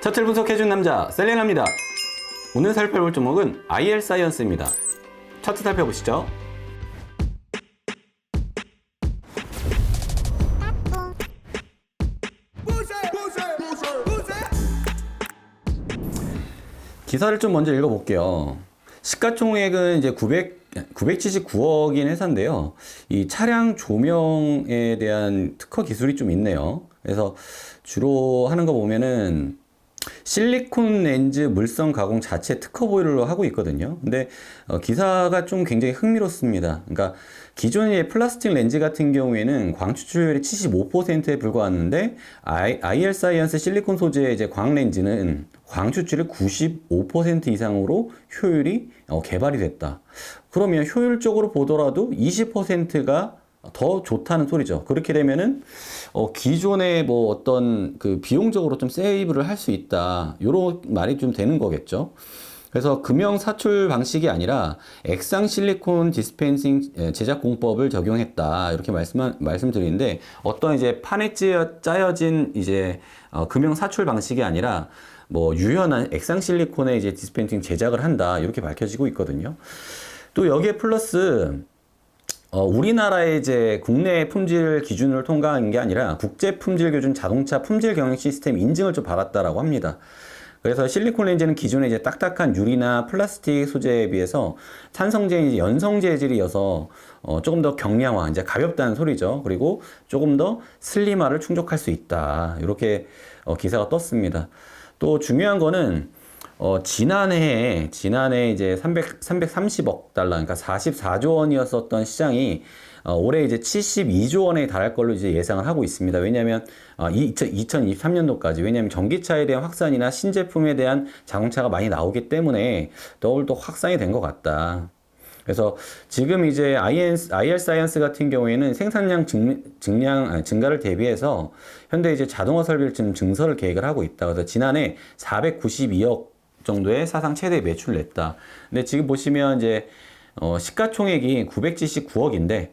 차트를 분석해준 남자 셀레나입니다. 오늘 살펴볼 종목은 IL 사이언스입니다. 차트 살펴보시죠. 기사를 좀 먼저 읽어볼게요. 시가총액은 이제 979억인 회사인데요. 이 차량 조명에 대한 특허 기술이 좀 있네요. 그래서 주로 하는 거 보면은 실리콘 렌즈 물성 가공 자체 특허 보유를 하고 있거든요. 근데 기사가 좀 굉장히 흥미롭습니다. 그러니까 기존의 플라스틱 렌즈 같은 경우에는 광 추출율이 75%에 불과했는데 IR 사이언스 실리콘 소재의 이제 광 렌즈는 광 추출이 95% 이상으로 효율이 개발이 됐다. 그러면 효율적으로 보더라도 20%가 더 좋다는 소리죠. 그렇게 되면은 기존에 뭐 어떤 그 비용적으로 좀 세이브를 할 수 있다. 요런 말이 좀 되는 거겠죠. 그래서 금형 사출 방식이 아니라 액상 실리콘 디스펜싱 제작 공법을 적용했다. 이렇게 말씀드리는데 어떤 이제 판에 짜여진 이제 금형 사출 방식이 아니라 뭐 유연한 액상 실리콘의 이제 디스펜싱 제작을 한다. 이렇게 밝혀지고 있거든요. 또 여기에 플러스 우리나라의 이제 국내 품질 기준을 통과한 게 아니라 국제 품질 기준 자동차 품질 경영 시스템 인증을 좀 받았다라고 합니다. 그래서 실리콘 렌즈는 기존에 이제 딱딱한 유리나 플라스틱 소재에 비해서 산성제인 연성 재질이어서 조금 더 경량화, 이제 가볍다는 소리죠. 그리고 조금 더 슬림화를 충족할 수 있다. 이렇게 기사가 떴습니다. 또 중요한 거는 지난해 이제 330억 달러, 그러니까 44조 원이었었던 시장이 올해 이제 72조 원에 달할 걸로 이제 예상을 하고 있습니다. 왜냐하면 2023년도까지 왜냐하면 전기차에 대한 확산이나 신제품에 대한 자동차가 많이 나오기 때문에 더욱더 확산이 된 것 같다. 그래서 지금 이제 IR 사이언스 같은 경우에는 생산량 증가를 대비해서 현대 이제 자동화 설비를 지금 증설을 계획을 하고 있다. 그래서 지난해 492억 정도의 사상 최대 매출을 냈다. 근데 지금 보시면 이제 시가총액이 979억인데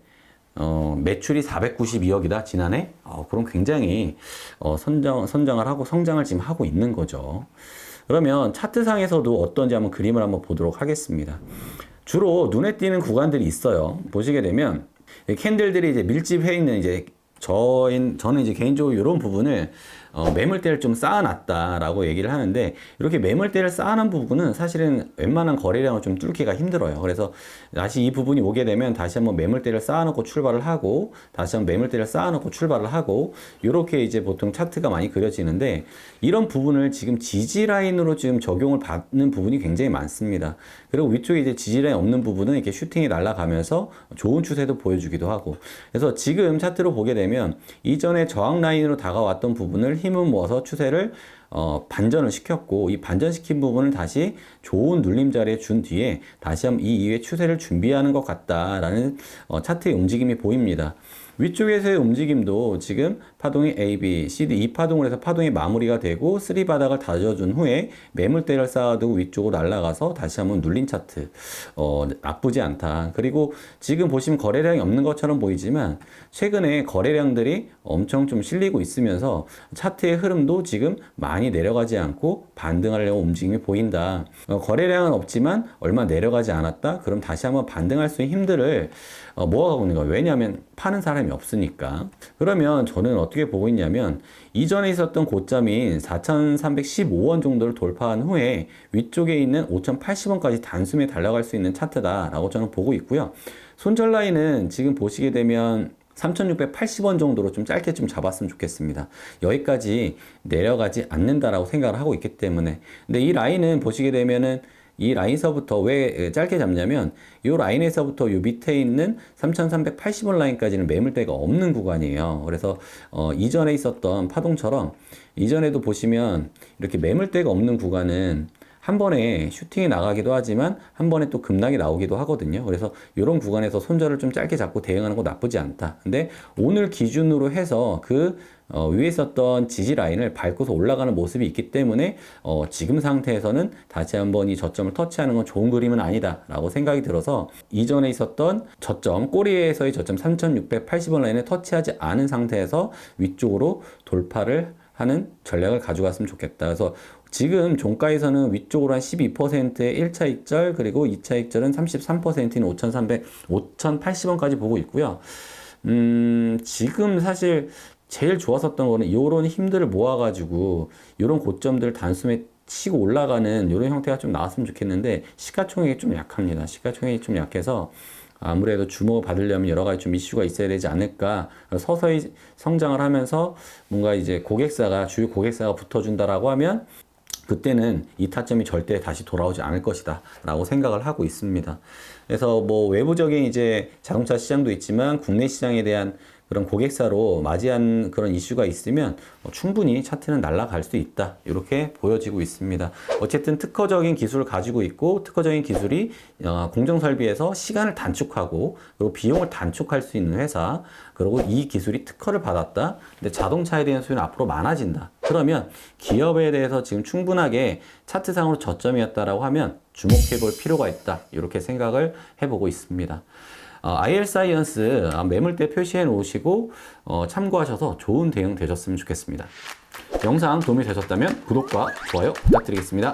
매출이 492억이다 지난해. 그럼 굉장히 선정을 하고 성장을 지금 하고 있는 거죠. 그러면 차트상에서도 어떤지 한번 그림을 한번 보도록 하겠습니다. 주로 눈에 띄는 구간들이 있어요. 보시게 되면 캔들들이 이제 밀집해 있는 이제 저는 이제 개인적으로 이런 부분을 매물대를 좀 쌓아놨다라고 얘기를 하는데, 이렇게 매물대를 쌓아놓은 부분은 사실은 웬만한 거래량을 좀 뚫기가 힘들어요. 그래서 다시 이 부분이 오게 되면 다시 한번 매물대를 쌓아놓고 출발을 하고, 다시 한번 매물대를 쌓아놓고 출발을 하고, 이렇게 이제 보통 차트가 많이 그려지는데, 이런 부분을 지금 지지라인으로 지금 적용을 받는 부분이 굉장히 많습니다. 그리고 위쪽에 이제 지지라인 없는 부분은 이렇게 슈팅이 날아가면서 좋은 추세도 보여주기도 하고, 그래서 지금 차트로 보게 되면 이전에 저항 라인으로 다가왔던 부분을 힘을 모아서 추세를 반전을 시켰고, 이 반전시킨 부분을 다시 좋은 눌림 자리에 준 뒤에 다시 한번 이 이후에 추세를 준비하는 것 같다라는 차트의 움직임이 보입니다. 위쪽에서의 움직임도 지금 파동이 A, B, C, D 2파동을 해서 파동이 마무리가 되고 3바닥을 다져준 후에 매물대를 쌓아두고 위쪽으로 날아가서 다시 한번 눌린 차트. 나쁘지 않다. 그리고 지금 보시면 거래량이 없는 것처럼 보이지만 최근에 거래량들이 엄청 좀 실리고 있으면서 차트의 흐름도 지금 많이 내려가지 않고 반등하려고 움직임이 보인다. 거래량은 없지만 얼마 내려가지 않았다. 그럼 다시 한번 반등할 수 있는 힘들을 모아가고 있는 거예요. 왜냐하면 파는 사람이 없으니까. 그러면 저는 어떻게 보고 있냐면 이전에 있었던 고점인 4,315원 정도를 돌파한 후에 위쪽에 있는 5,080원까지 단숨에 달려갈 수 있는 차트다라고 저는 보고 있고요. 손절 라인은 지금 보시게 되면 3,680원 정도로 좀 짧게 좀 잡았으면 좋겠습니다. 여기까지 내려가지 않는다라고 생각을 하고 있기 때문에. 근데 이 라인은 보시게 되면은 이 라인서부터 왜 짧게 잡냐면 이 라인에서부터 이 밑에 있는 3,380원 라인까지는 매물대가 없는 구간이에요. 그래서 이전에 있었던 파동처럼 이전에도 보시면 이렇게 매물대가 없는 구간은 한 번에 슈팅이 나가기도 하지만 한 번에 또 급락이 나오기도 하거든요. 그래서 이런 구간에서 손절을 좀 짧게 잡고 대응하는 거 나쁘지 않다. 근데 오늘 기준으로 해서 그 위에 있었던 지지 라인을 밟고서 올라가는 모습이 있기 때문에 지금 상태에서는 다시 한번 이 저점을 터치하는 건 좋은 그림은 아니다 라고 생각이 들어서 이전에 있었던 저점, 꼬리에서의 저점 3,680원 라인을 터치하지 않은 상태에서 위쪽으로 돌파를 하는 전략을 가져갔으면 좋겠다. 그래서 지금 종가에서는 위쪽으로 한 12%의 1차 익절, 그리고 2차 익절은 33%인 5,80원까지 보고 있고요. 지금 사실 제일 좋았었던 거는 요런 힘들을 모아가지고 요런 고점들 단숨에 치고 올라가는 요런 형태가 좀 나왔으면 좋겠는데, 시가총액이 좀 약합니다. 시가총액이 좀 약해서 아무래도 주목을 받으려면 여러 가지 좀 이슈가 있어야 되지 않을까. 서서히 성장을 하면서 뭔가 이제 고객사가, 주요 고객사가 붙어준다라고 하면 그때는 이 타점이 절대 다시 돌아오지 않을 것이다 라고 생각을 하고 있습니다. 그래서 뭐 외부적인 이제 자동차 시장도 있지만 국내 시장에 대한 그런 고객사로 맞이한 그런 이슈가 있으면 충분히 차트는 날아갈 수 있다, 이렇게 보여지고 있습니다. 어쨌든 특허적인 기술을 가지고 있고, 특허적인 기술이 공정 설비에서 시간을 단축하고 그리고 비용을 단축할 수 있는 회사, 그리고 이 기술이 특허를 받았다. 근데 자동차에 대한 수요는 앞으로 많아진다. 그러면 기업에 대해서 지금 충분하게 차트상으로 저점이었다라고 하면 주목해 볼 필요가 있다, 이렇게 생각을 해보고 있습니다. IL 사이언스 매물대 표시해 놓으시고 참고하셔서 좋은 대응 되셨으면 좋겠습니다. 영상 도움이 되셨다면 구독과 좋아요 부탁드리겠습니다.